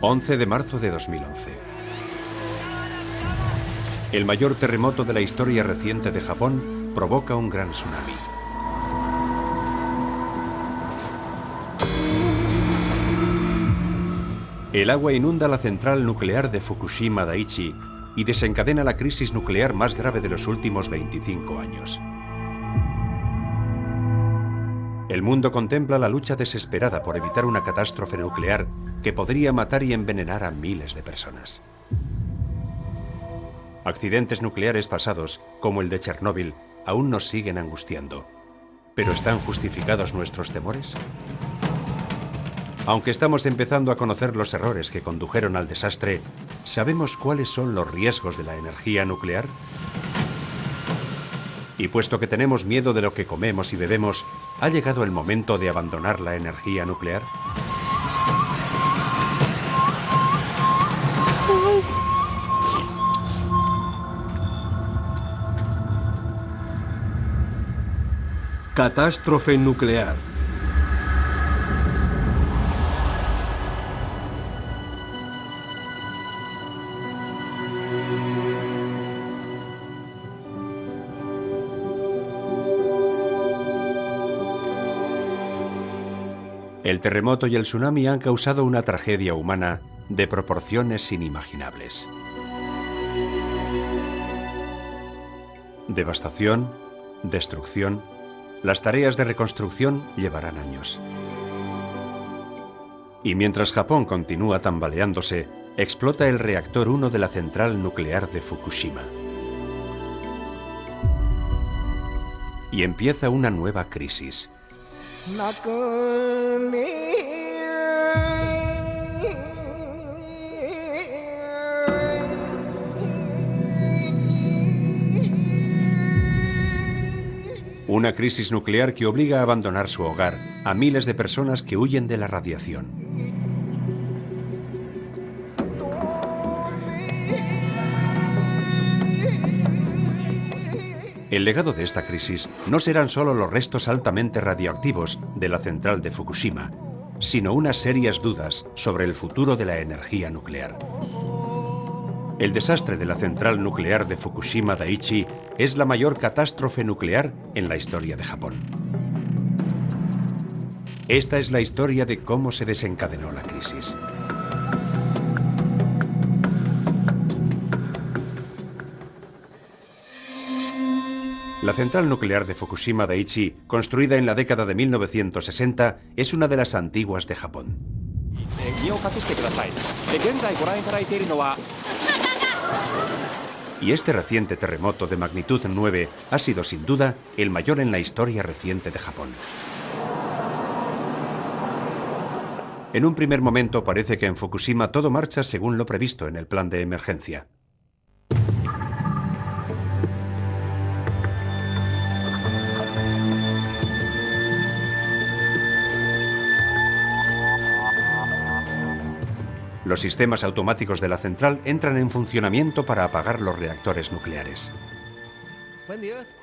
11 de marzo de 2011. El mayor terremoto de la historia reciente de Japón provoca un gran tsunami. El agua inunda la central nuclear de Fukushima Daiichi y desencadena la crisis nuclear más grave de los últimos 25 años. El mundo contempla la lucha desesperada por evitar una catástrofe nuclear que podría matar y envenenar a miles de personas. Accidentes nucleares pasados, como el de Chernóbil, aún nos siguen angustiando. ¿Pero están justificados nuestros temores? Aunque estamos empezando a conocer los errores que condujeron al desastre, ¿sabemos cuáles son los riesgos de la energía nuclear? Y puesto que tenemos miedo de lo que comemos y bebemos, ¿ha llegado el momento de abandonar la energía nuclear? Catástrofe nuclear. El terremoto y el tsunami han causado una tragedia humana de proporciones inimaginables. Devastación, destrucción. Las tareas de reconstrucción llevarán años. Y mientras Japón continúa tambaleándose, explota el reactor 1 de la central nuclear de Fukushima. Y empieza una nueva crisis. Una crisis nuclear que obliga a abandonar su hogar a miles de personas que huyen de la radiación. El legado de esta crisis no serán solo los restos altamente radioactivos de la central de Fukushima, sino unas serias dudas sobre el futuro de la energía nuclear. El desastre de la central nuclear de Fukushima Daiichi es la mayor catástrofe nuclear en la historia de Japón. Esta es la historia de cómo se desencadenó la crisis. La central nuclear de Fukushima Daiichi, construida en la década de 1960, es una de las antiguas de Japón. Y este reciente terremoto de magnitud 9 ha sido sin duda el mayor en la historia reciente de Japón. En un primer momento parece que en Fukushima todo marcha según lo previsto en el plan de emergencia. Los sistemas automáticos de la central entran en funcionamiento para apagar los reactores nucleares.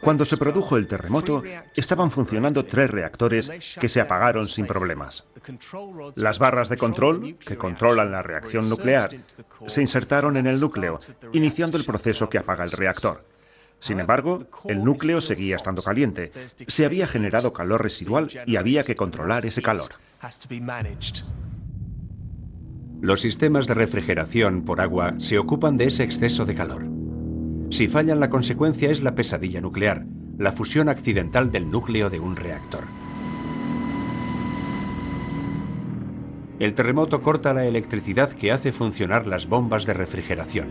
Cuando se produjo el terremoto, estaban funcionando 3 reactores que se apagaron sin problemas. Las barras de control, que controlan la reacción nuclear, se insertaron en el núcleo, iniciando el proceso que apaga el reactor. Sin embargo, el núcleo seguía estando caliente. Se había generado calor residual y había que controlar ese calor. Los sistemas de refrigeración por agua se ocupan de ese exceso de calor. Si fallan, la consecuencia es la pesadilla nuclear, la fusión accidental del núcleo de un reactor. El terremoto corta la electricidad que hace funcionar las bombas de refrigeración,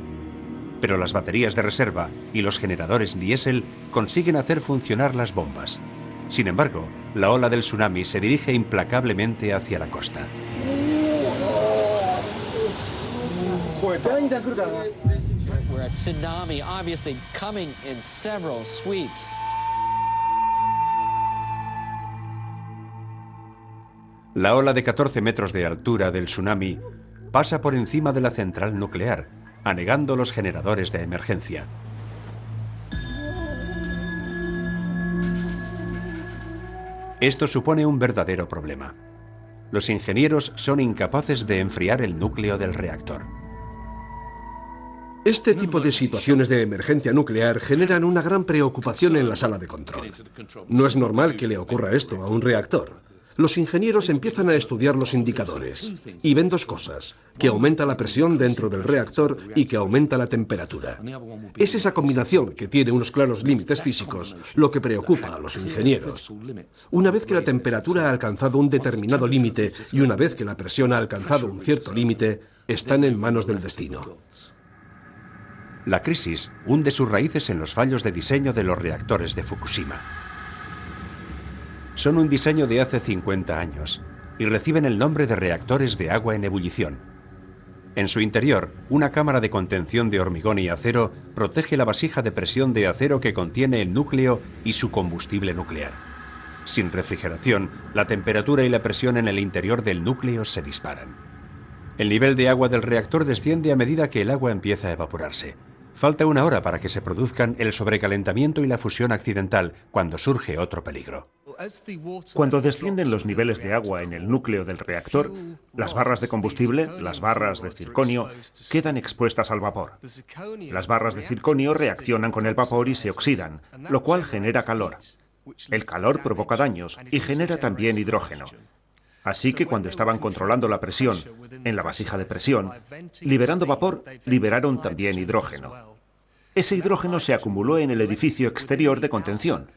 pero las baterías de reserva y los generadores diésel consiguen hacer funcionar las bombas. Sin embargo, la ola del tsunami se dirige implacablemente hacia la costa. We're at tsunami, obviously coming in several sweeps. La ola de 14 metros de altura del tsunami pasa por encima de la central nuclear, anegando los generadores de emergencia. Esto supone un verdadero problema. Los ingenieros son incapaces de enfriar el núcleo del reactor. Este tipo de situaciones de emergencia nuclear generan una gran preocupación en la sala de control. No es normal que le ocurra esto a un reactor. Los ingenieros empiezan a estudiar los indicadores y ven dos cosas: que aumenta la presión dentro del reactor y que aumenta la temperatura. Es esa combinación, que tiene unos claros límites físicos, lo que preocupa a los ingenieros. Una vez que la temperatura ha alcanzado un determinado límite y una vez que la presión ha alcanzado un cierto límite, están en manos del destino. La crisis hunde sus raíces en los fallos de diseño de los reactores de Fukushima. Son un diseño de hace 50 años y reciben el nombre de reactores de agua en ebullición. En su interior, una cámara de contención de hormigón y acero protege la vasija de presión de acero que contiene el núcleo y su combustible nuclear. Sin refrigeración, la temperatura y la presión en el interior del núcleo se disparan. El nivel de agua del reactor desciende a medida que el agua empieza a evaporarse. Falta una hora para que se produzcan el sobrecalentamiento y la fusión accidental cuando surge otro peligro. Cuando descienden los niveles de agua en el núcleo del reactor, las barras de combustible, las barras de circonio, quedan expuestas al vapor. Las barras de circonio reaccionan con el vapor y se oxidan, lo cual genera calor. El calor provoca daños y genera también hidrógeno. Así que cuando estaban controlando la presión en la vasija de presión, liberando vapor, liberaron también hidrógeno. Ese hidrógeno se acumuló en el edificio exterior de contención,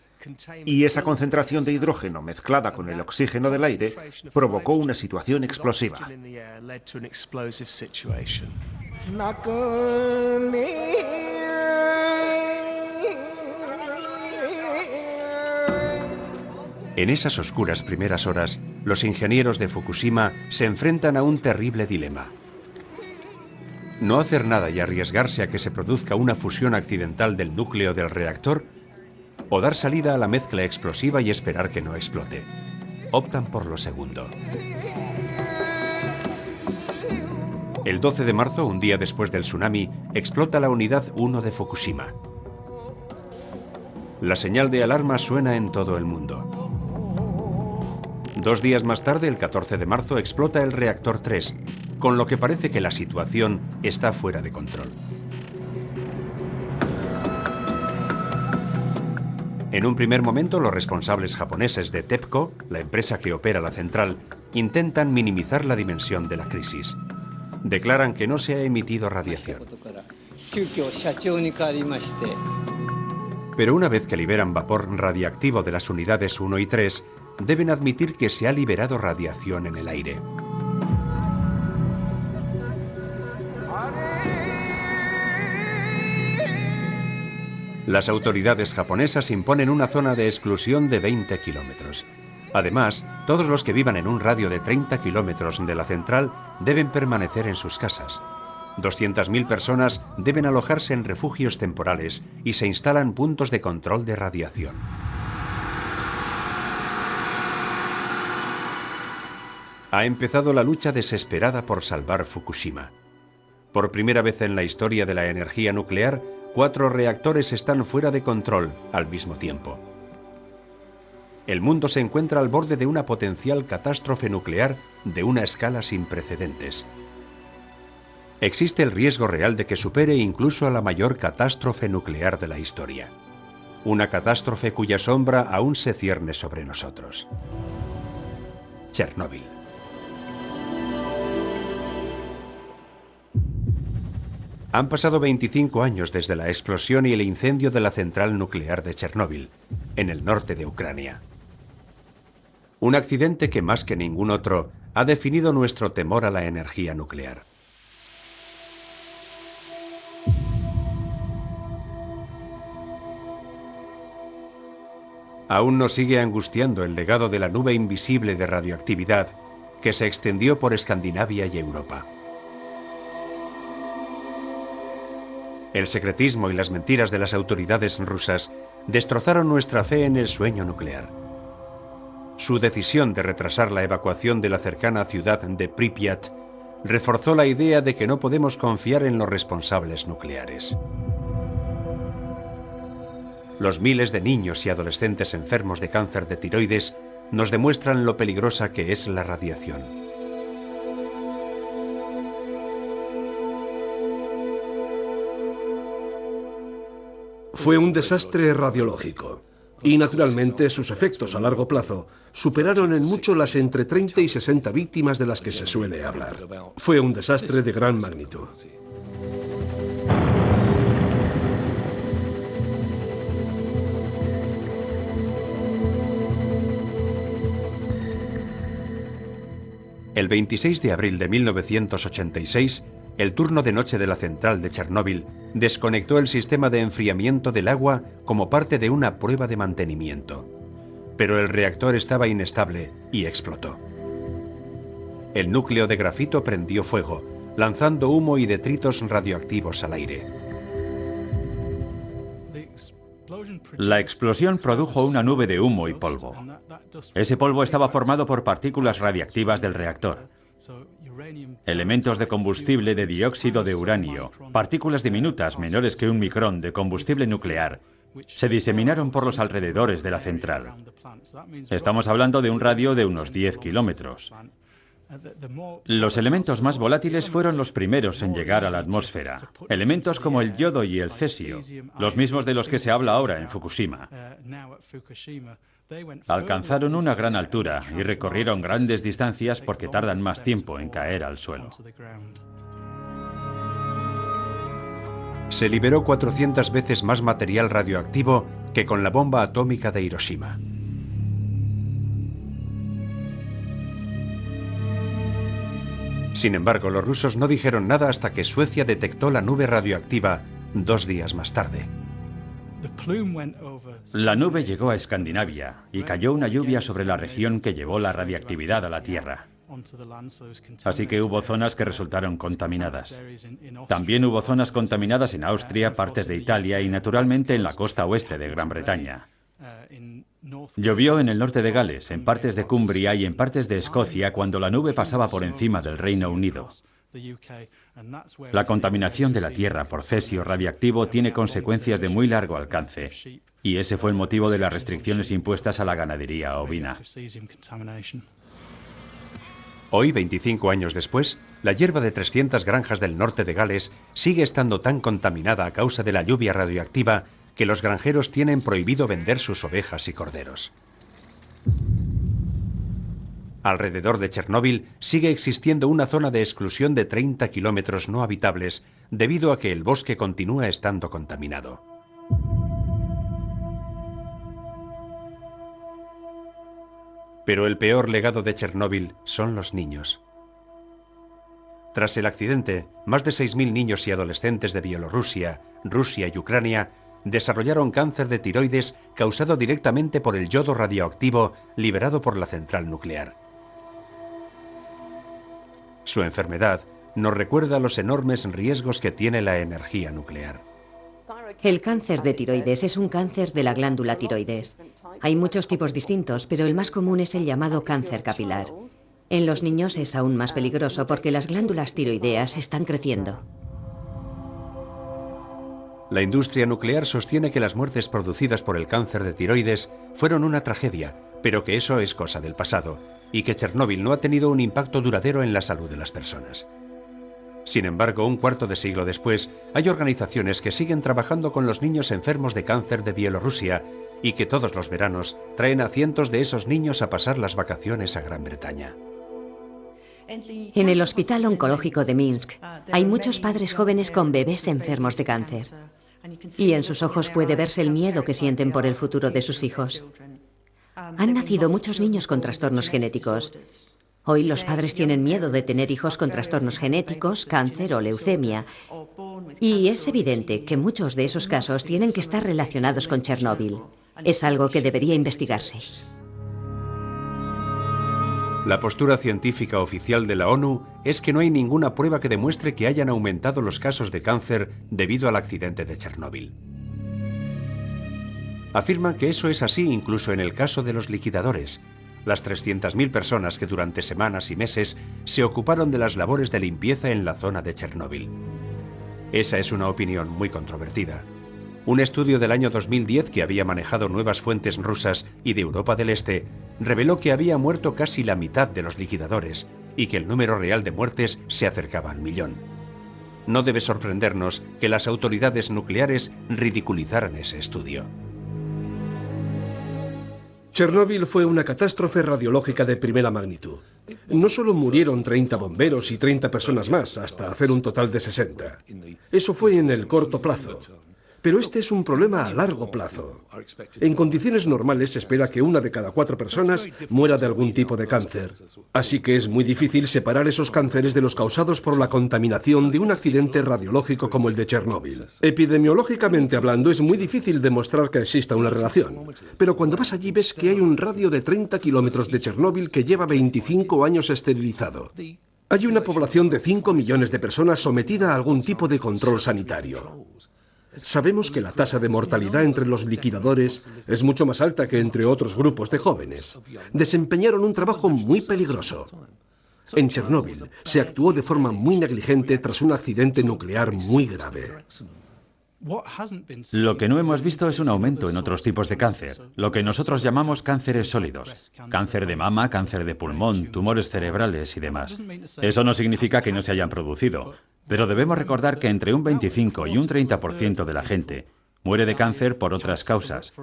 y esa concentración de hidrógeno mezclada con el oxígeno del aire provocó una situación explosiva. En esas oscuras primeras horas, los ingenieros de Fukushima se enfrentan a un terrible dilema. No hacer nada y arriesgarse a que se produzca una fusión accidental del núcleo del reactor, o dar salida a la mezcla explosiva y esperar que no explote. Optan por lo segundo. El 12 de marzo, un día después del tsunami, explota la unidad 1 de Fukushima. La señal de alarma suena en todo el mundo. 2 días más tarde, el 14 de marzo, explota el reactor 3, con lo que parece que la situación está fuera de control. En un primer momento, los responsables japoneses de TEPCO, la empresa que opera la central, intentan minimizar la dimensión de la crisis. Declaran que no se ha emitido radiación. Pero una vez que liberan vapor radiactivo de las unidades 1 y 3, deben admitir que se ha liberado radiación en el aire. Las autoridades japonesas imponen una zona de exclusión de 20 kilómetros. Además, todos los que vivan en un radio de 30 kilómetros de la central deben permanecer en sus casas. 200.000 personas deben alojarse en refugios temporales y se instalan puntos de control de radiación. Ha empezado la lucha desesperada por salvar Fukushima. Por primera vez en la historia de la energía nuclear, 4 reactores están fuera de control al mismo tiempo. El mundo se encuentra al borde de una potencial catástrofe nuclear de una escala sin precedentes. Existe el riesgo real de que supere incluso a la mayor catástrofe nuclear de la historia. Una catástrofe cuya sombra aún se cierne sobre nosotros. Chernóbil. Han pasado 25 años desde la explosión y el incendio de la central nuclear de Chernóbil, en el norte de Ucrania. Un accidente que más que ningún otro ha definido nuestro temor a la energía nuclear. Aún nos sigue angustiando el legado de la nube invisible de radioactividad que se extendió por Escandinavia y Europa. El secretismo y las mentiras de las autoridades rusas destrozaron nuestra fe en el sueño nuclear. Su decisión de retrasar la evacuación de la cercana ciudad de Pripyat reforzó la idea de que no podemos confiar en los responsables nucleares. Los miles de niños y adolescentes enfermos de cáncer de tiroides nos demuestran lo peligrosa que es la radiación. Fue un desastre radiológico y, naturalmente, sus efectos a largo plazo superaron en mucho las entre 30 y 60 víctimas de las que se suele hablar. Fue un desastre de gran magnitud. El 26 de abril de 1986, el turno de noche de la central de Chernóbil desconectó el sistema de enfriamiento del agua como parte de una prueba de mantenimiento. Pero el reactor estaba inestable y explotó. El núcleo de grafito prendió fuego, lanzando humo y detritos radioactivos al aire. La explosión produjo una nube de humo y polvo. Ese polvo estaba formado por partículas radiactivas del reactor, elementos de combustible de dióxido de uranio, partículas diminutas menores que un micrón de combustible nuclear, se diseminaron por los alrededores de la central. Estamos hablando de un radio de unos 10 kilómetros. Los elementos más volátiles fueron los primeros en llegar a la atmósfera. Elementos como el yodo y el cesio, los mismos de los que se habla ahora en Fukushima. Alcanzaron una gran altura y recorrieron grandes distancias porque tardan más tiempo en caer al suelo. Se liberó 400 veces más material radioactivo que con la bomba atómica de Hiroshima. Sin embargo, los rusos no dijeron nada hasta que Suecia detectó la nube radioactiva 2 días más tarde. La nube llegó a Escandinavia y cayó una lluvia sobre la región que llevó la radiactividad a la Tierra. Así que hubo zonas que resultaron contaminadas. También hubo zonas contaminadas en Austria, partes de Italia y naturalmente en la costa oeste de Gran Bretaña. Llovió en el norte de Gales, en partes de Cumbria y en partes de Escocia cuando la nube pasaba por encima del Reino Unido. La contaminación de la tierra por cesio radiactivo tiene consecuencias de muy largo alcance, y ese fue el motivo de las restricciones impuestas a la ganadería ovina. Hoy, 25 años después, la hierba de 300 granjas del norte de Gales sigue estando tan contaminada a causa de la lluvia radioactiva que los granjeros tienen prohibido vender sus ovejas y corderos. Alrededor de Chernóbil sigue existiendo una zona de exclusión de 30 kilómetros no habitables debido a que el bosque continúa estando contaminado. Pero el peor legado de Chernóbil son los niños. Tras el accidente, más de 6.000 niños y adolescentes de Bielorrusia, Rusia y Ucrania desarrollaron cáncer de tiroides causado directamente por el yodo radioactivo liberado por la central nuclear. Su enfermedad nos recuerda los enormes riesgos que tiene la energía nuclear. El cáncer de tiroides es un cáncer de la glándula tiroides. Hay muchos tipos distintos, pero el más común es el llamado cáncer capilar. En los niños es aún más peligroso porque las glándulas tiroideas están creciendo. La industria nuclear sostiene que las muertes producidas por el cáncer de tiroides fueron una tragedia, pero que eso es cosa del pasado, y que Chernóbil no ha tenido un impacto duradero en la salud de las personas. Sin embargo, un cuarto de siglo después, hay organizaciones que siguen trabajando con los niños enfermos de cáncer de Bielorrusia y que todos los veranos traen a cientos de esos niños a pasar las vacaciones a Gran Bretaña. En el Hospital Oncológico de Minsk hay muchos padres jóvenes con bebés enfermos de cáncer. Y en sus ojos puede verse el miedo que sienten por el futuro de sus hijos. Han nacido muchos niños con trastornos genéticos. Hoy los padres tienen miedo de tener hijos con trastornos genéticos, cáncer o leucemia. Y es evidente que muchos de esos casos tienen que estar relacionados con Chernóbil. Es algo que debería investigarse. La postura científica oficial de la ONU es que no hay ninguna prueba que demuestre que hayan aumentado los casos de cáncer debido al accidente de Chernóbil. Afirman que eso es así incluso en el caso de los liquidadores, las 300.000 personas que durante semanas y meses se ocuparon de las labores de limpieza en la zona de Chernóbil. Esa es una opinión muy controvertida. Un estudio del año 2010 que había manejado nuevas fuentes rusas y de Europa del Este reveló que había muerto casi la mitad de los liquidadores y que el número real de muertes se acercaba al 1.000.000. No debe sorprendernos que las autoridades nucleares ridiculizaran ese estudio. Chernóbil fue una catástrofe radiológica de primera magnitud. No solo murieron 30 bomberos y 30 personas más, hasta hacer un total de 60. Eso fue en el corto plazo. Pero este es un problema a largo plazo. En condiciones normales se espera que 1 de cada 4 personas muera de algún tipo de cáncer. Así que es muy difícil separar esos cánceres de los causados por la contaminación de un accidente radiológico como el de Chernóbil. Epidemiológicamente hablando, es muy difícil demostrar que exista una relación. Pero cuando vas allí ves que hay un radio de 30 kilómetros de Chernóbil que lleva 25 años esterilizado. Hay una población de 5 millones de personas sometida a algún tipo de control sanitario. Sabemos que la tasa de mortalidad entre los liquidadores es mucho más alta que entre otros grupos de jóvenes. Desempeñaron un trabajo muy peligroso. En Chernóbil se actuó de forma muy negligente tras un accidente nuclear muy grave. Lo que no hemos visto es un aumento en otros tipos de cáncer, lo que nosotros llamamos cánceres sólidos. Cáncer de mama, cáncer de pulmón, tumores cerebrales y demás. Eso no significa que no se hayan producido, pero debemos recordar que entre un 25 y un 30% de la gente muere de cáncer por otras causas,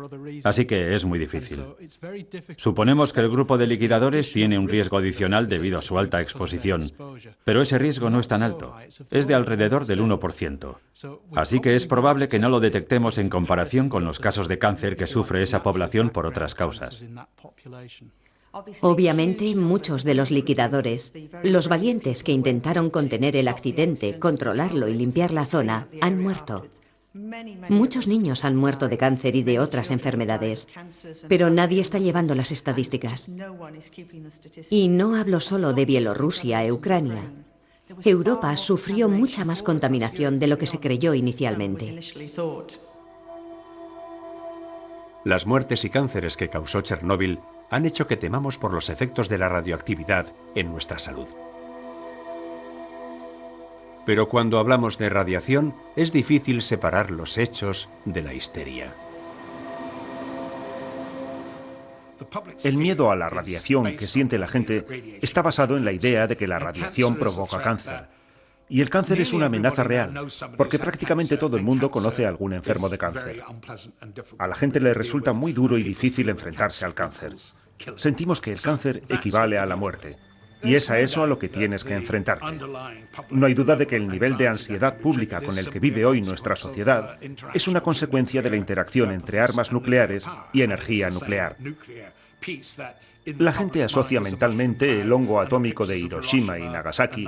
así que es muy difícil. Suponemos que el grupo de liquidadores tiene un riesgo adicional debido a su alta exposición, pero ese riesgo no es tan alto, es de alrededor del 1%. Así que es probable que no lo detectemos en comparación con los casos de cáncer que sufre esa población por otras causas. Obviamente, muchos de los liquidadores, los valientes que intentaron contener el accidente, controlarlo y limpiar la zona, han muerto. Muchos niños han muerto de cáncer y de otras enfermedades, pero nadie está llevando las estadísticas. Y no hablo solo de Bielorrusia e Ucrania. Europa sufrió mucha más contaminación de lo que se creyó inicialmente. Las muertes y cánceres que causó Chernóbil han hecho que temamos por los efectos de la radioactividad en nuestra salud. Pero cuando hablamos de radiación, es difícil separar los hechos de la histeria. El miedo a la radiación que siente la gente está basado en la idea de que la radiación provoca cáncer. Y el cáncer es una amenaza real, porque prácticamente todo el mundo conoce a algún enfermo de cáncer. A la gente le resulta muy duro y difícil enfrentarse al cáncer. Sentimos que el cáncer equivale a la muerte. Y es a eso a lo que tienes que enfrentarte. No hay duda de que el nivel de ansiedad pública con el que vive hoy nuestra sociedad es una consecuencia de la interacción entre armas nucleares y energía nuclear. La gente asocia mentalmente el hongo atómico de Hiroshima y Nagasaki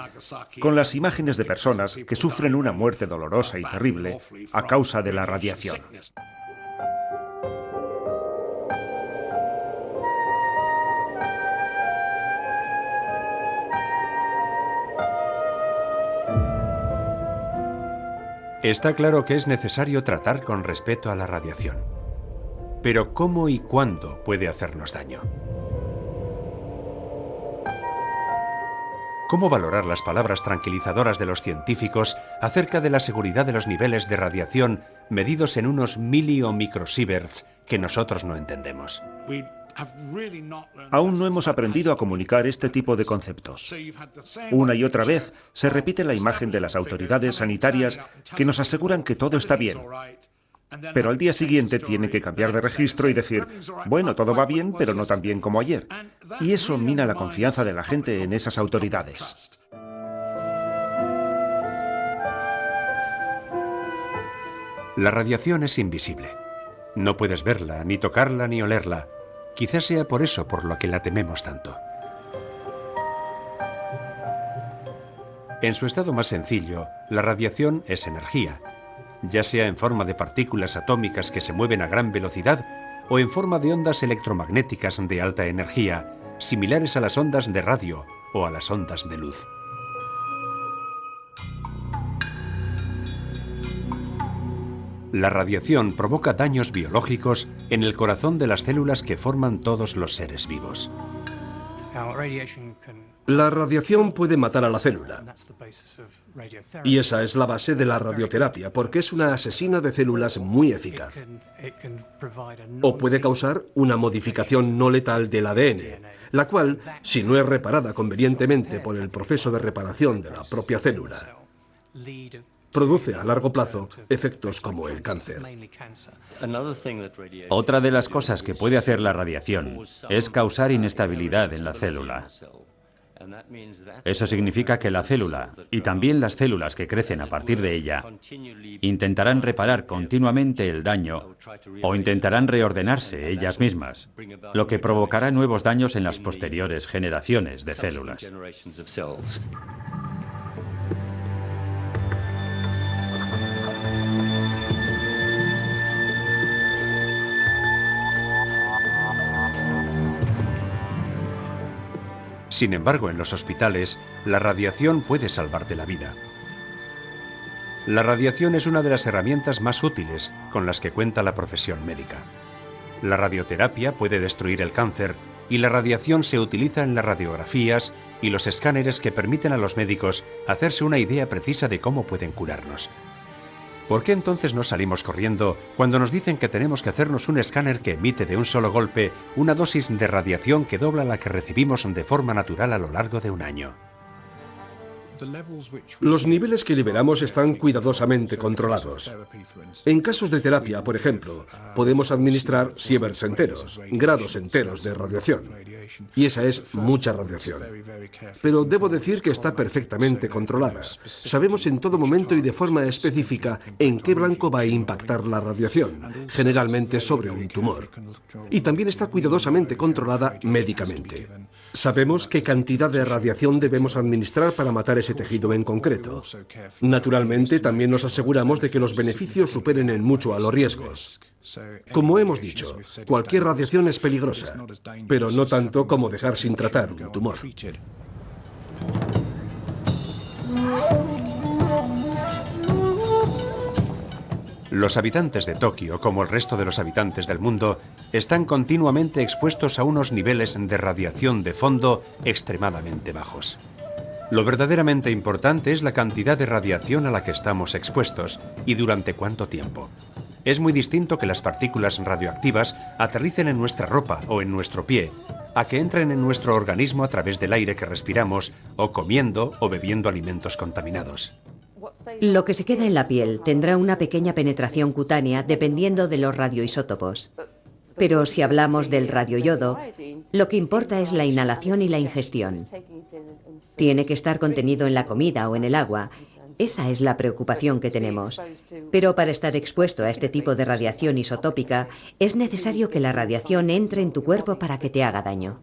con las imágenes de personas que sufren una muerte dolorosa y terrible a causa de la radiación. Está claro que es necesario tratar con respeto a la radiación. Pero ¿cómo y cuándo puede hacernos daño? ¿Cómo valorar las palabras tranquilizadoras de los científicos acerca de la seguridad de los niveles de radiación medidos en unos milli o microsieverts que nosotros no entendemos? Aún no hemos aprendido a comunicar este tipo de conceptos. Una y otra vez se repite la imagen de las autoridades sanitarias que nos aseguran que todo está bien. Pero al día siguiente tienen que cambiar de registro y decir, bueno, todo va bien, pero no tan bien como ayer. Y eso mina la confianza de la gente en esas autoridades. La radiación es invisible. No puedes verla, ni tocarla, ni olerla. Quizás sea por eso por lo que la tememos tanto. En su estado más sencillo, la radiación es energía, ya sea en forma de partículas atómicas que se mueven a gran velocidad o en forma de ondas electromagnéticas de alta energía, similares a las ondas de radio o a las ondas de luz. La radiación provoca daños biológicos en el corazón de las células que forman todos los seres vivos. La radiación puede matar a la célula. Y esa es la base de la radioterapia, porque es una asesina de células muy eficaz. O puede causar una modificación no letal del ADN, la cual, si no es reparada convenientemente por el proceso de reparación de la propia célula, produce a largo plazo efectos como el cáncer. Otra de las cosas que puede hacer la radiación es causar inestabilidad en la célula. Eso significa que la célula, y también las células que crecen a partir de ella, intentarán reparar continuamente el daño o intentarán reordenarse ellas mismas, lo que provocará nuevos daños en las posteriores generaciones de células. Sin embargo, en los hospitales, la radiación puede salvarte la vida. La radiación es una de las herramientas más útiles con las que cuenta la profesión médica. La radioterapia puede destruir el cáncer y la radiación se utiliza en las radiografías y los escáneres que permiten a los médicos hacerse una idea precisa de cómo pueden curarnos. ¿Por qué entonces no salimos corriendo cuando nos dicen que tenemos que hacernos un escáner que emite de un solo golpe una dosis de radiación que dobla la que recibimos de forma natural a lo largo de un año? Los niveles que liberamos están cuidadosamente controlados. En casos de terapia, por ejemplo, podemos administrar sieverts enteros, grados enteros de radiación. Y esa es mucha radiación. Pero debo decir que está perfectamente controlada. Sabemos en todo momento y de forma específica en qué blanco va a impactar la radiación, generalmente sobre un tumor. Y también está cuidadosamente controlada médicamente. Sabemos qué cantidad de radiación debemos administrar para matar ese tejido en concreto. Naturalmente, también nos aseguramos de que los beneficios superen en mucho a los riesgos. Como hemos dicho, cualquier radiación es peligrosa, pero no tanto como dejar sin tratar un tumor. Los habitantes de Tokio, como el resto de los habitantes del mundo, están continuamente expuestos a unos niveles de radiación de fondo extremadamente bajos. Lo verdaderamente importante es la cantidad de radiación a la que estamos expuestos y durante cuánto tiempo. Es muy distinto que las partículas radioactivas aterricen en nuestra ropa o en nuestro pie, a que entren en nuestro organismo a través del aire que respiramos o comiendo o bebiendo alimentos contaminados. Lo que se queda en la piel tendrá una pequeña penetración cutánea dependiendo de los radioisótopos. Pero si hablamos del radioyodo, lo que importa es la inhalación y la ingestión. Tiene que estar contenido en la comida o en el agua. Esa es la preocupación que tenemos. Pero para estar expuesto a este tipo de radiación isotópica, es necesario que la radiación entre en tu cuerpo para que te haga daño.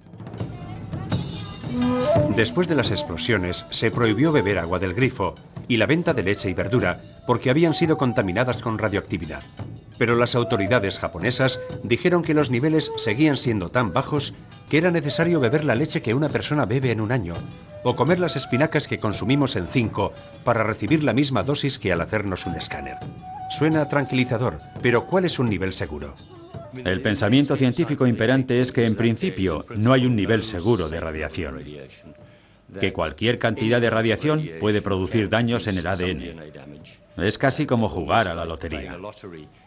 Después de las explosiones, se prohibió beber agua del grifo y la venta de leche y verdura porque habían sido contaminadas con radioactividad. Pero las autoridades japonesas dijeron que los niveles seguían siendo tan bajos que era necesario beber la leche que una persona bebe en un año, o comer las espinacas que consumimos en 5 para recibir la misma dosis que al hacernos un escáner. Suena tranquilizador, pero ¿cuál es un nivel seguro? El pensamiento científico imperante es que en principio no hay un nivel seguro de radiación. Que cualquier cantidad de radiación puede producir daños en el ADN. Es casi como jugar a la lotería.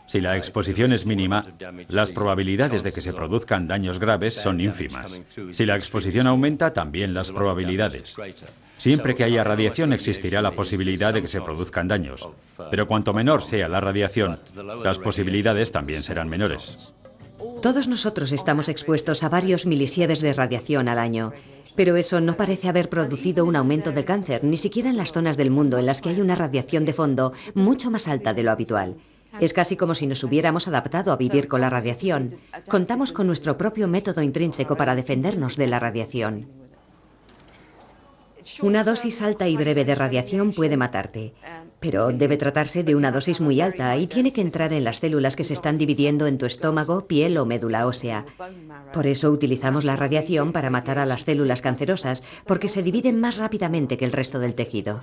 Si la exposición es mínima, las probabilidades de que se produzcan daños graves son ínfimas. Si la exposición aumenta, también las probabilidades. Siempre que haya radiación existirá la posibilidad de que se produzcan daños. Pero cuanto menor sea la radiación, las posibilidades también serán menores. Todos nosotros estamos expuestos a varios milisieverts de radiación al año. Pero eso no parece haber producido un aumento del cáncer, ni siquiera en las zonas del mundo en las que hay una radiación de fondo mucho más alta de lo habitual. Es casi como si nos hubiéramos adaptado a vivir con la radiación. Contamos con nuestro propio método intrínseco para defendernos de la radiación. Una dosis alta y breve de radiación puede matarte, pero debe tratarse de una dosis muy alta y tiene que entrar en las células que se están dividiendo en tu estómago, piel o médula ósea. Por eso utilizamos la radiación para matar a las células cancerosas, porque se dividen más rápidamente que el resto del tejido.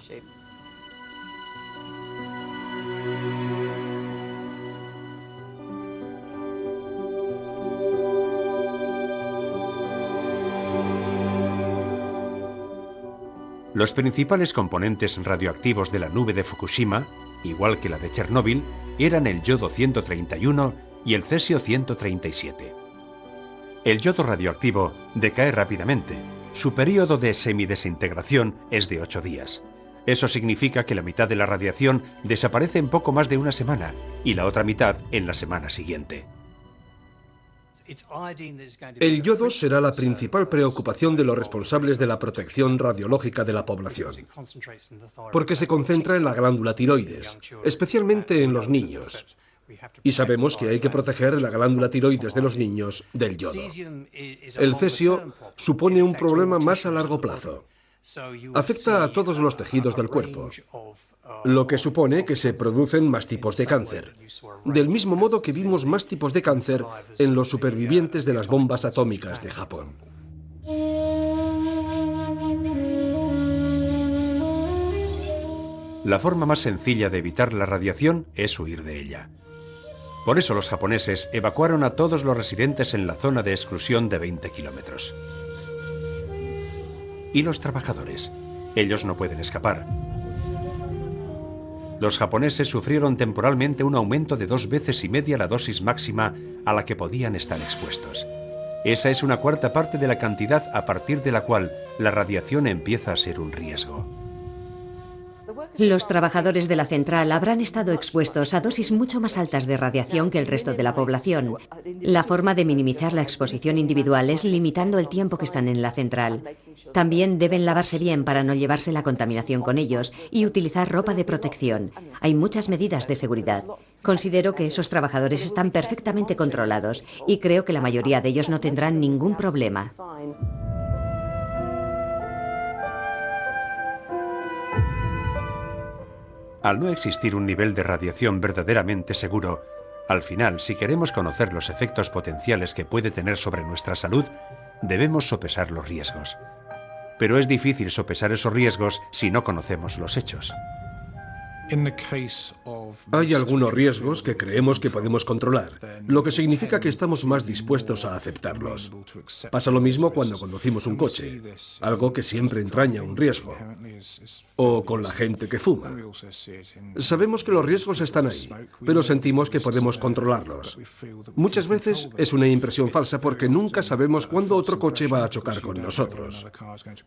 Los principales componentes radioactivos de la nube de Fukushima, igual que la de Chernóbil, eran el yodo 131 y el cesio 137. El yodo radioactivo decae rápidamente. Su período de semidesintegración es de 8 días. Eso significa que la mitad de la radiación desaparece en poco más de una semana y la otra mitad en la semana siguiente. El yodo será la principal preocupación de los responsables de la protección radiológica de la población, porque se concentra en la glándula tiroides, especialmente en los niños. Y sabemos que hay que proteger la glándula tiroides de los niños del yodo. El cesio supone un problema más a largo plazo. Afecta a todos los tejidos del cuerpo, lo que supone que se producen más tipos de cáncer, del mismo modo que vimos más tipos de cáncer en los supervivientes de las bombas atómicas de Japón. La forma más sencilla de evitar la radiación es huir de ella. Por eso los japoneses evacuaron a todos los residentes en la zona de exclusión de 20 kilómetros. ¿Y los trabajadores? Ellos no pueden escapar. Los japoneses sufrieron temporalmente un aumento de 2,5 veces la dosis máxima a la que podían estar expuestos. Esa es una cuarta parte de la cantidad a partir de la cual la radiación empieza a ser un riesgo. Los trabajadores de la central habrán estado expuestos a dosis mucho más altas de radiación que el resto de la población. La forma de minimizar la exposición individual es limitando el tiempo que están en la central. También deben lavarse bien para no llevarse la contaminación con ellos y utilizar ropa de protección. Hay muchas medidas de seguridad. Considero que esos trabajadores están perfectamente controlados y creo que la mayoría de ellos no tendrán ningún problema. Al no existir un nivel de radiación verdaderamente seguro, al final, si queremos conocer los efectos potenciales que puede tener sobre nuestra salud, debemos sopesar los riesgos. Pero es difícil sopesar esos riesgos si no conocemos los hechos. Hay algunos riesgos que creemos que podemos controlar, lo que significa que estamos más dispuestos a aceptarlos. Pasa lo mismo cuando conducimos un coche, algo que siempre entraña un riesgo. O con la gente que fuma. Sabemos que los riesgos están ahí, pero sentimos que podemos controlarlos. Muchas veces es una impresión falsa porque nunca sabemos cuándo otro coche va a chocar con nosotros.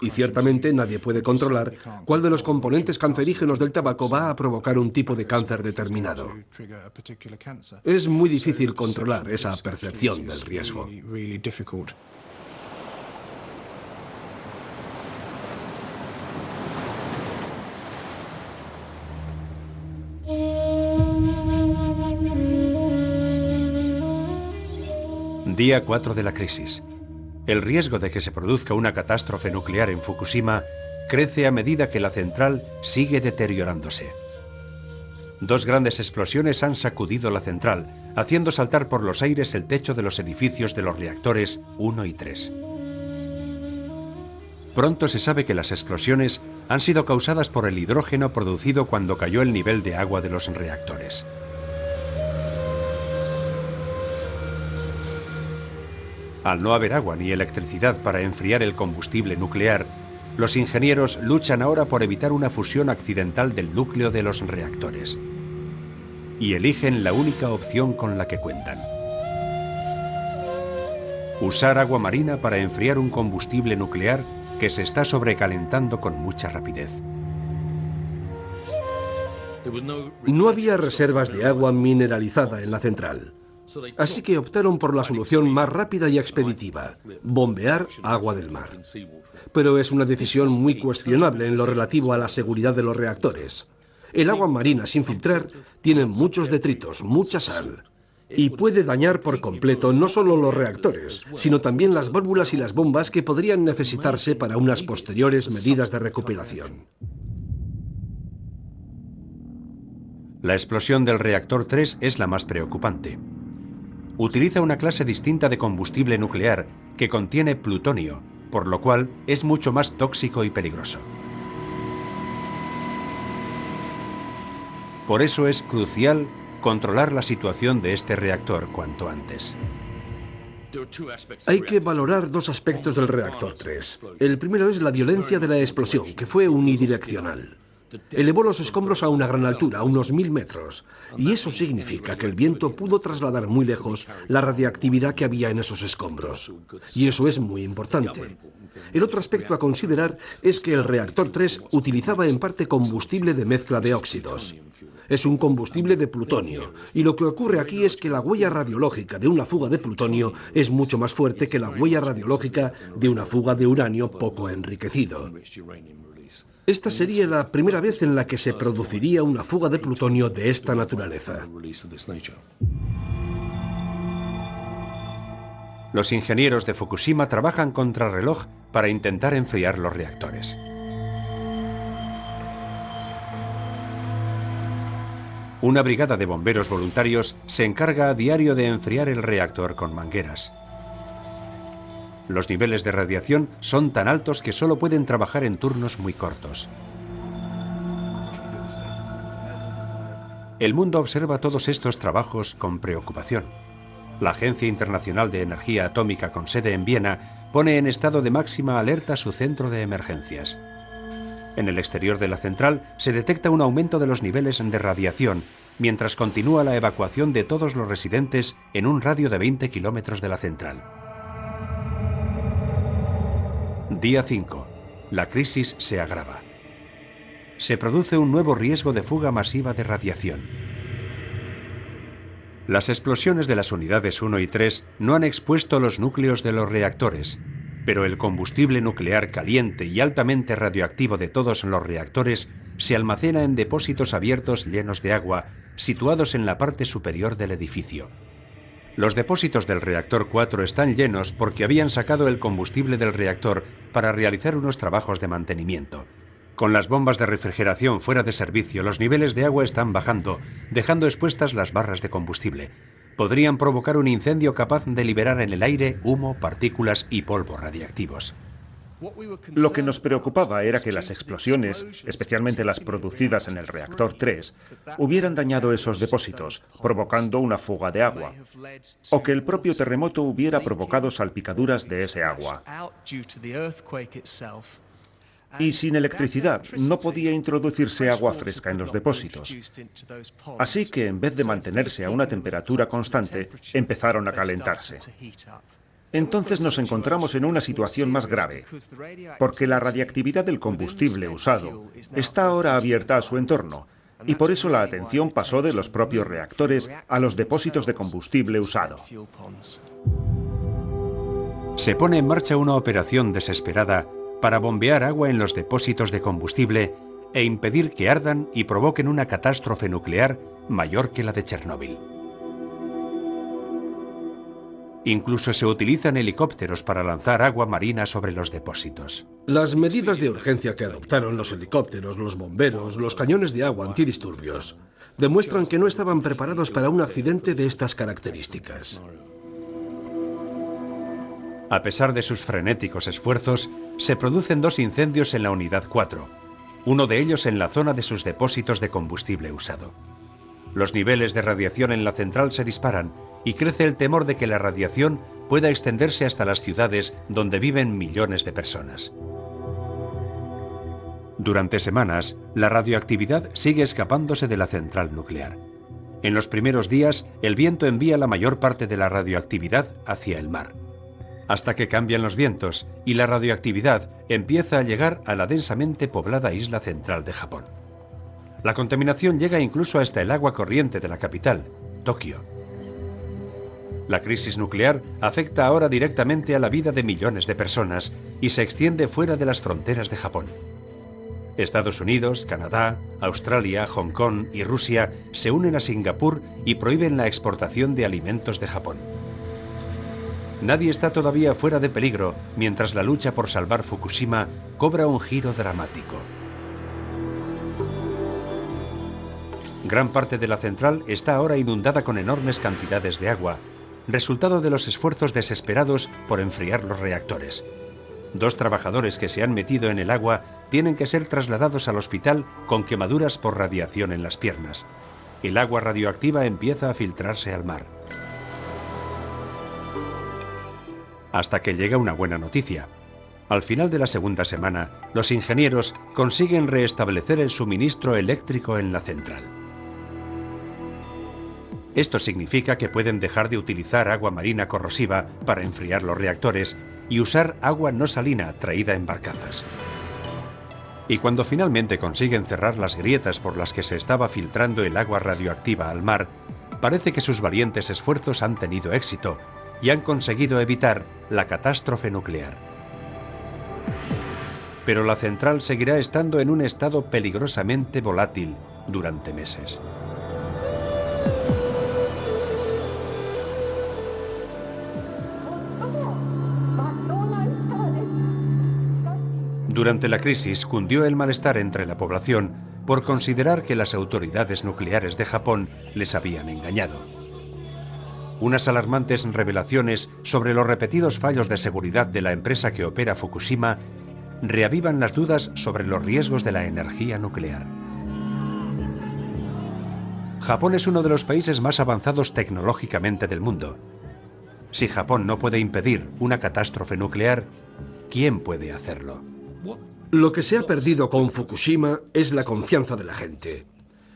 Y ciertamente nadie puede controlar cuál de los componentes cancerígenos del tabaco va a provocar un tipo de cáncer determinado. Es muy difícil controlar esa percepción del riesgo. Día 4 de la crisis. El riesgo de que se produzca una catástrofe nuclear en Fukushima crece a medida que la central sigue deteriorándose. 2 grandes explosiones han sacudido la central, haciendo saltar por los aires el techo de los edificios de los reactores 1 y 3. Pronto se sabe que las explosiones han sido causadas por el hidrógeno producido cuando cayó el nivel de agua de los reactores. Al no haber agua ni electricidad para enfriar el combustible nuclear, los ingenieros luchan ahora por evitar una fusión accidental del núcleo de los reactores. Y eligen la única opción con la que cuentan: usar agua marina para enfriar un combustible nuclear que se está sobrecalentando con mucha rapidez. No había reservas de agua mineralizada en la central. Así que optaron por la solución más rápida y expeditiva: bombear agua del mar. Pero es una decisión muy cuestionable en lo relativo a la seguridad de los reactores. El agua marina sin filtrar tiene muchos detritos, mucha sal, y puede dañar por completo no solo los reactores, sino también las válvulas y las bombas que podrían necesitarse para unas posteriores medidas de recuperación. La explosión del reactor 3 es la más preocupante. Utiliza una clase distinta de combustible nuclear que contiene plutonio, por lo cual es mucho más tóxico y peligroso. Por eso es crucial controlar la situación de este reactor cuanto antes. Hay que valorar dos aspectos del reactor 3. El primero es la violencia de la explosión, que fue unidireccional. Elevó los escombros a una gran altura, a unos 1000 metros, y eso significa que el viento pudo trasladar muy lejos la radiactividad que había en esos escombros. Y eso es muy importante. El otro aspecto a considerar es que el reactor 3 utilizaba en parte combustible de mezcla de óxidos. Es un combustible de plutonio, y lo que ocurre aquí es que la huella radiológica de una fuga de plutonio es mucho más fuerte que la huella radiológica de una fuga de uranio poco enriquecido. Esta sería la primera vez en la que se produciría una fuga de plutonio de esta naturaleza. Los ingenieros de Fukushima trabajan contrarreloj para intentar enfriar los reactores. Una brigada de bomberos voluntarios se encarga a diario de enfriar el reactor con mangueras. Los niveles de radiación son tan altos que solo pueden trabajar en turnos muy cortos. El mundo observa todos estos trabajos con preocupación. La Agencia Internacional de Energía Atómica, con sede en Viena, pone en estado de máxima alerta su centro de emergencias. En el exterior de la central se detecta un aumento de los niveles de radiación, mientras continúa la evacuación de todos los residentes en un radio de 20 kilómetros de la central. Día 5. La crisis se agrava. Se produce un nuevo riesgo de fuga masiva de radiación. Las explosiones de las unidades 1 y 3 no han expuesto los núcleos de los reactores, pero el combustible nuclear caliente y altamente radioactivo de todos los reactores se almacena en depósitos abiertos llenos de agua, situados en la parte superior del edificio. Los depósitos del reactor 4 están llenos porque habían sacado el combustible del reactor para realizar unos trabajos de mantenimiento. Con las bombas de refrigeración fuera de servicio, los niveles de agua están bajando, dejando expuestas las barras de combustible. Podrían provocar un incendio capaz de liberar en el aire humo, partículas y polvo radiactivos. Lo que nos preocupaba era que las explosiones, especialmente las producidas en el reactor 3, hubieran dañado esos depósitos, provocando una fuga de agua, o que el propio terremoto hubiera provocado salpicaduras de ese agua. Y sin electricidad no podía introducirse agua fresca en los depósitos. Así que en vez de mantenerse a una temperatura constante, empezaron a calentarse. Entonces nos encontramos en una situación más grave, porque la radiactividad del combustible usado está ahora abierta a su entorno, y por eso la atención pasó de los propios reactores a los depósitos de combustible usado. Se pone en marcha una operación desesperada para bombear agua en los depósitos de combustible e impedir que ardan y provoquen una catástrofe nuclear mayor que la de Chernóbil. Incluso se utilizan helicópteros para lanzar agua marina sobre los depósitos. Las medidas de urgencia que adoptaron los helicópteros, los bomberos, los cañones de agua antidisturbios, demuestran que no estaban preparados para un accidente de estas características. A pesar de sus frenéticos esfuerzos, se producen 2 incendios en la unidad 4, uno de ellos en la zona de sus depósitos de combustible usado. Los niveles de radiación en la central se disparan y crece el temor de que la radiación pueda extenderse hasta las ciudades donde viven millones de personas. Durante semanas, la radioactividad sigue escapándose de la central nuclear. En los primeros días, el viento envía la mayor parte de la radioactividad hacia el mar, hasta que cambian los vientos y la radioactividad empieza a llegar a la densamente poblada isla central de Japón. La contaminación llega incluso hasta el agua corriente de la capital, Tokio. La crisis nuclear afecta ahora directamente a la vida de millones de personas y se extiende fuera de las fronteras de Japón. Estados Unidos, Canadá, Australia, Hong Kong y Rusia se unen a Singapur y prohíben la exportación de alimentos de Japón. Nadie está todavía fuera de peligro, mientras la lucha por salvar Fukushima cobra un giro dramático. Gran parte de la central está ahora inundada con enormes cantidades de agua, resultado de los esfuerzos desesperados por enfriar los reactores. 2 trabajadores que se han metido en el agua tienen que ser trasladados al hospital con quemaduras por radiación en las piernas. El agua radioactiva empieza a filtrarse al mar. hasta que llega una buena noticia. Al final de la segunda semana, los ingenieros consiguen restablecer el suministro eléctrico en la central. Esto significa que pueden dejar de utilizar agua marina corrosiva para enfriar los reactores y usar agua no salina traída en barcazas. Y cuando finalmente consiguen cerrar las grietas por las que se estaba filtrando el agua radioactiva al mar, parece que sus valientes esfuerzos han tenido éxito y han conseguido evitar la catástrofe nuclear. Pero la central seguirá estando en un estado peligrosamente volátil durante meses. Durante la crisis cundió el malestar entre la población por considerar que las autoridades nucleares de Japón les habían engañado. Unas alarmantes revelaciones sobre los repetidos fallos de seguridad de la empresa que opera Fukushima reavivan las dudas sobre los riesgos de la energía nuclear. Japón es uno de los países más avanzados tecnológicamente del mundo. Si Japón no puede impedir una catástrofe nuclear, ¿quién puede hacerlo? Lo que se ha perdido con Fukushima es la confianza de la gente.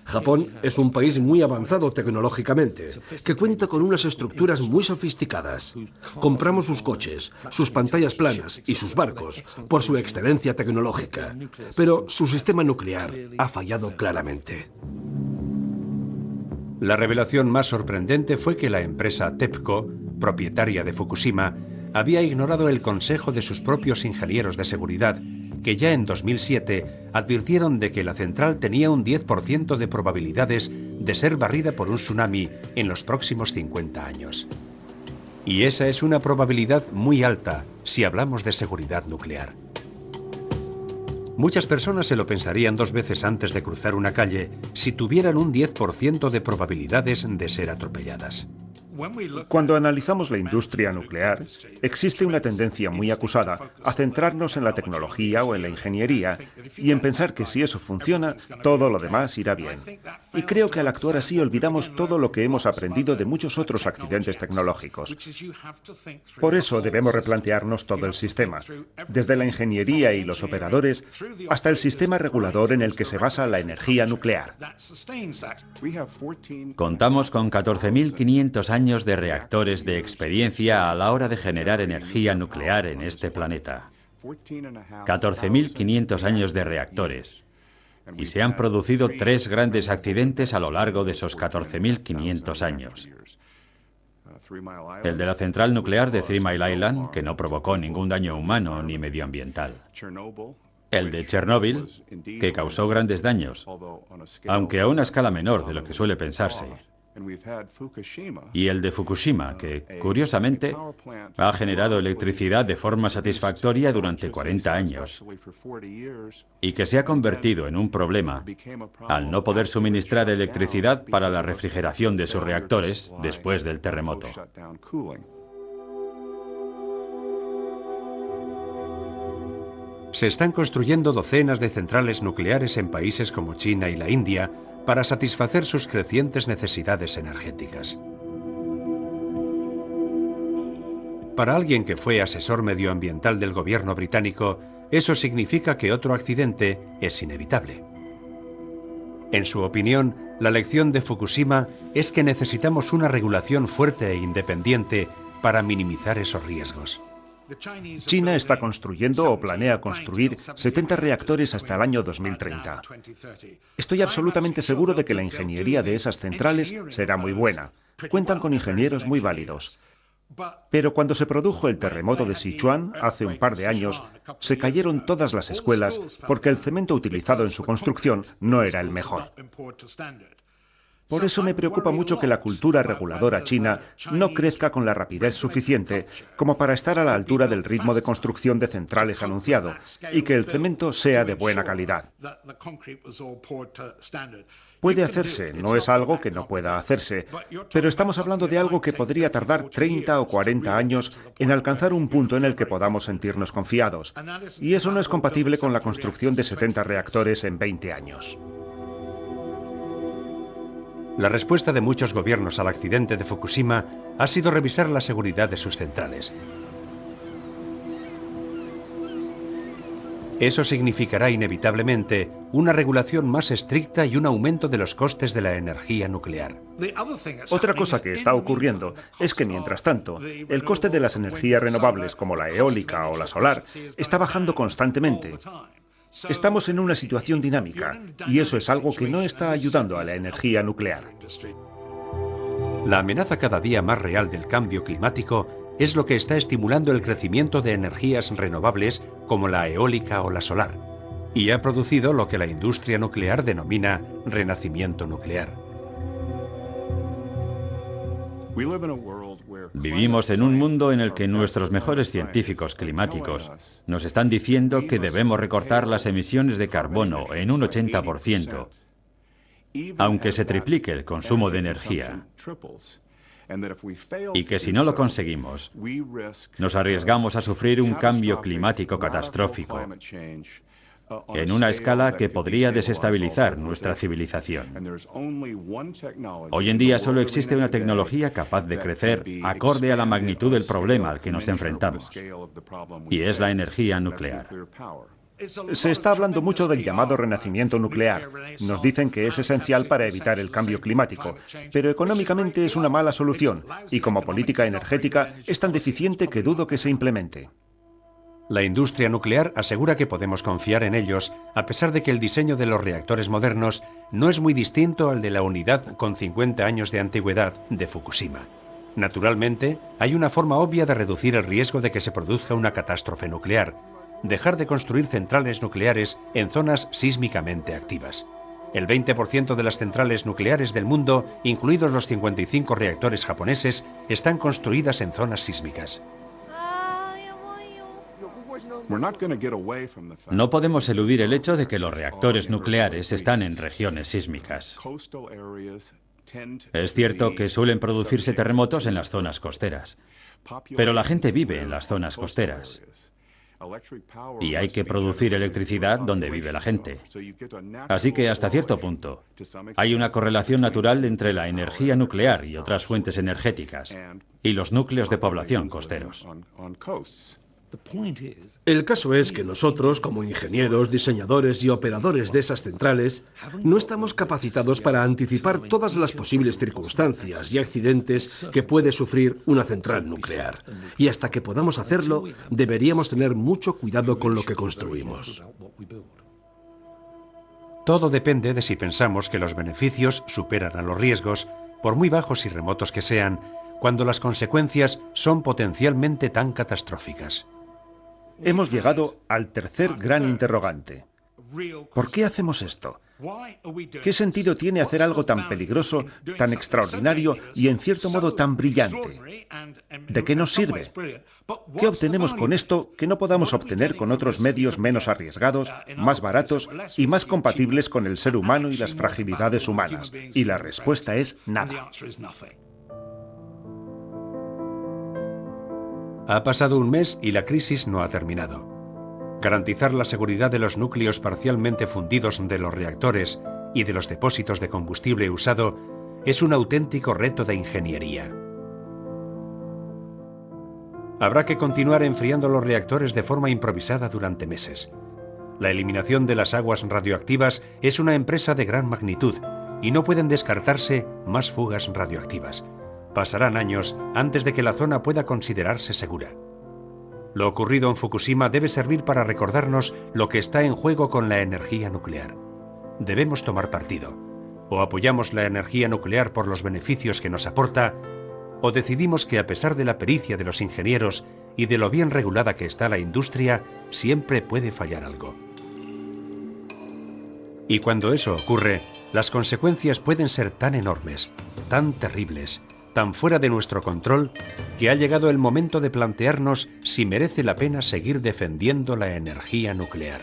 Japón es un país muy avanzado tecnológicamente, que cuenta con unas estructuras muy sofisticadas. Compramos sus coches, sus pantallas planas y sus barcos por su excelencia tecnológica, pero su sistema nuclear ha fallado claramente. La revelación más sorprendente fue que la empresa TEPCO, propietaria de Fukushima, había ignorado el consejo de sus propios ingenieros de seguridad, que ya en 2007 advirtieron de que la central tenía un 10% de probabilidades de ser barrida por un tsunami en los próximos 50 años. Y esa es una probabilidad muy alta si hablamos de seguridad nuclear. Muchas personas se lo pensarían dos veces antes de cruzar una calle si tuvieran un 10% de probabilidades de ser atropelladas. Cuando analizamos la industria nuclear, existe una tendencia muy acusada a centrarnos en la tecnología o en la ingeniería y en pensar que si eso funciona, todo lo demás irá bien. Y creo que al actuar así olvidamos todo lo que hemos aprendido de muchos otros accidentes tecnológicos. Por eso debemos replantearnos todo el sistema, desde la ingeniería y los operadores hasta el sistema regulador en el que se basa la energía nuclear. Contamos con 14.500 años de reactores de experiencia a la hora de generar energía nuclear en este planeta. 14.500 años de reactores. Y se han producido 3 grandes accidentes a lo largo de esos 14.500 años. El de la central nuclear de 3 Mile Island, que no provocó ningún daño humano ni medioambiental. El de Chernóbil, que causó grandes daños, aunque a una escala menor de lo que suele pensarse. Y el de Fukushima, que, curiosamente, ha generado electricidad de forma satisfactoria durante 40 años y que se ha convertido en un problema al no poder suministrar electricidad para la refrigeración de sus reactores después del terremoto. Se están construyendo docenas de centrales nucleares en países como China y la India para satisfacer sus crecientes necesidades energéticas. Para alguien que fue asesor medioambiental del gobierno británico, eso significa que otro accidente es inevitable. En su opinión, la lección de Fukushima es que necesitamos una regulación fuerte e independiente para minimizar esos riesgos. China está construyendo o planea construir 70 reactores hasta el año 2030. Estoy absolutamente seguro de que la ingeniería de esas centrales será muy buena. Cuentan con ingenieros muy válidos. Pero cuando se produjo el terremoto de Sichuan, hace un par de años, se cayeron todas las escuelas porque el cemento utilizado en su construcción no era el mejor. Por eso me preocupa mucho que la cultura reguladora china no crezca con la rapidez suficiente como para estar a la altura del ritmo de construcción de centrales anunciado y que el cemento sea de buena calidad. Puede hacerse, no es algo que no pueda hacerse, pero estamos hablando de algo que podría tardar 30 o 40 años en alcanzar un punto en el que podamos sentirnos confiados. Y eso no es compatible con la construcción de 70 reactores en 20 años. La respuesta de muchos gobiernos al accidente de Fukushima ha sido revisar la seguridad de sus centrales. Eso significará inevitablemente una regulación más estricta y un aumento de los costes de la energía nuclear. Otra cosa que está ocurriendo es que, mientras tanto, el coste de las energías renovables como la eólica o la solar está bajando constantemente. Estamos en una situación dinámica y eso es algo que no está ayudando a la energía nuclear. La amenaza cada día más real del cambio climático es lo que está estimulando el crecimiento de energías renovables como la eólica o la solar, y ha producido lo que la industria nuclear denomina renacimiento nuclear. Vivimos en un mundo en el que nuestros mejores científicos climáticos nos están diciendo que debemos recortar las emisiones de carbono en un 80%, aunque se triplique el consumo de energía. Y que si no lo conseguimos, nos arriesgamos a sufrir un cambio climático catastrófico en una escala que podría desestabilizar nuestra civilización. Hoy en día solo existe una tecnología capaz de crecer acorde a la magnitud del problema al que nos enfrentamos, y es la energía nuclear. Se está hablando mucho del llamado renacimiento nuclear. Nos dicen que es esencial para evitar el cambio climático, pero económicamente es una mala solución y como política energética es tan deficiente que dudo que se implemente. La industria nuclear asegura que podemos confiar en ellos, a pesar de que el diseño de los reactores modernos no es muy distinto al de la unidad con 50 años de antigüedad de Fukushima. Naturalmente, hay una forma obvia de reducir el riesgo de que se produzca una catástrofe nuclear: dejar de construir centrales nucleares en zonas sísmicamente activas. El 20% de las centrales nucleares del mundo, incluidos los 55 reactores japoneses, están construidas en zonas sísmicas. No podemos eludir el hecho de que los reactores nucleares están en regiones sísmicas. Es cierto que suelen producirse terremotos en las zonas costeras, pero la gente vive en las zonas costeras. Y hay que producir electricidad donde vive la gente. Así que hasta cierto punto hay una correlación natural entre la energía nuclear y otras fuentes energéticas y los núcleos de población costeros. El caso es que nosotros, como ingenieros, diseñadores y operadores de esas centrales, no estamos capacitados para anticipar todas las posibles circunstancias y accidentes que puede sufrir una central nuclear. Y hasta que podamos hacerlo, deberíamos tener mucho cuidado con lo que construimos. Todo depende de si pensamos que los beneficios superan a los riesgos, por muy bajos y remotos que sean, cuando las consecuencias son potencialmente tan catastróficas. Hemos llegado al tercer gran interrogante. ¿Por qué hacemos esto? ¿Qué sentido tiene hacer algo tan peligroso, tan extraordinario y en cierto modo tan brillante? ¿De qué nos sirve? ¿Qué obtenemos con esto que no podamos obtener con otros medios menos arriesgados, más baratos y más compatibles con el ser humano y las fragilidades humanas? Y la respuesta es nada. Ha pasado un mes y la crisis no ha terminado. Garantizar la seguridad de los núcleos parcialmente fundidos de los reactores y de los depósitos de combustible usado es un auténtico reto de ingeniería. Habrá que continuar enfriando los reactores de forma improvisada durante meses. La eliminación de las aguas radioactivas es una empresa de gran magnitud y no pueden descartarse más fugas radioactivas. Pasarán años antes de que la zona pueda considerarse segura. Lo ocurrido en Fukushima debe servir para recordarnos lo que está en juego con la energía nuclear. Debemos tomar partido. O apoyamos la energía nuclear por los beneficios que nos aporta, o decidimos que a pesar de la pericia de los ingenieros y de lo bien regulada que está la industria, siempre puede fallar algo. Y cuando eso ocurre, las consecuencias pueden ser tan enormes, tan terribles, tan fuera de nuestro control, que ha llegado el momento de plantearnos si merece la pena seguir defendiendo la energía nuclear.